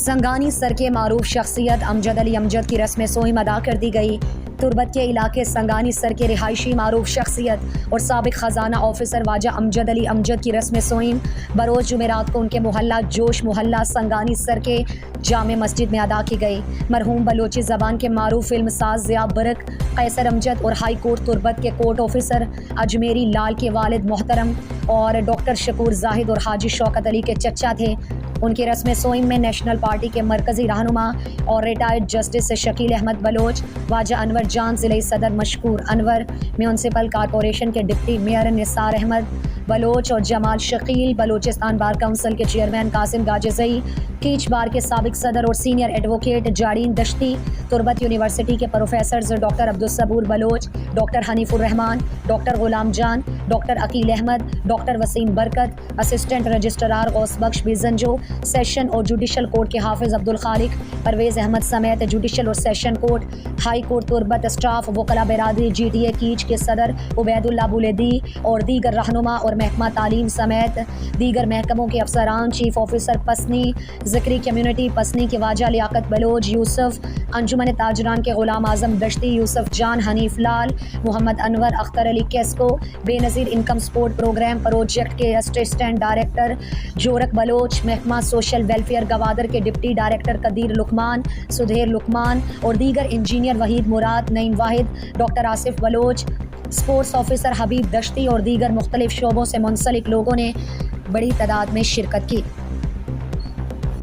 سنگانی سر کے معروف شخصیت امجد علی امجد کی رسم سوئم ادا کر دی گئی۔ تربت کے علاقے سنگانی سر کے رہائشی معروف شخصیت اور سابق خزانہ آفیسر واجہ امجد علی امجد کی رسم سوئم بروز جمعرات کو ان کے محلہ جوش محلہ سنگانی سر کے جامع مسجد میں ادا کی گئی۔ مرحوم بلوچی زبان کے معروف فلم ساز ضیاء برق قیصر امجد اور ہائی کورٹ تربت کے کورٹ آفیسر اجمیری لال کے والد محترم اور ڈاکٹر شکور زاہد اور حاجی شوکت علی کے چچا تھے۔ ان کی رسم سوئم میں نیشنل پارٹی کے مرکزی رہنما اور ریٹائرڈ جسٹس شکیل احمد بلوچ، واجہ انور جان ضلعی صدر مشکور انور، میونسپل کارپوریشن کے ڈپٹی میئر نثار احمد بلوچ اور جمال شکیل، بلوچستان بار کونسل کے چیئرمین قاسم گاجزئی، کیچ بار کے سابق صدر اور سینئر ایڈوکیٹ جاڑین دشتی، تربت یونیورسٹی کے professors doctor Abdul Sabur Baloch, doctor Hanif ur Rehman, doctor Ghulam Jan, doctor Aqeel Ahmed, doctor Waseem Barkat, assistant registrar Ghaus Bakhsh Bizenjo, session اور جوڈیشل کورٹ کے حافظ عبدالخالق، پرویز احمد سمیت جوڈیشل اور session court, high court Turbat staff, وکلاء برادری جی ٹی اے کیچ کے صدر عبید اللہ بولیدی اور دیگر رہنما اور محکمہ تعلیم سمیت دیگر محکموں کے افسران، chief officer Pasni, Zikri community Pasni کے واجہ لیاقت بلوچ یوسف، انجمن تاجران کے غلام اعظم دشتی یوسف جان، حنیف لال، Muhammad Anwar, Akhtar Ali QESCO, Benazir income support programme project کے اسسٹنٹ ڈائریکٹر جورک بلوچ، محکمہ سوشل ویلفیئر گوادر کے ڈپٹی ڈائریکٹر قدیر لقمان، سدھیر لقمان اور دیگر engineer Waheed Murad, Naeem Wahid, doctor Asif Baloch, sports officer Habib Dashti اور دیگر مختلف شعبوں سے منسلک لوگوں نے بڑی تعداد میں شرکت کی۔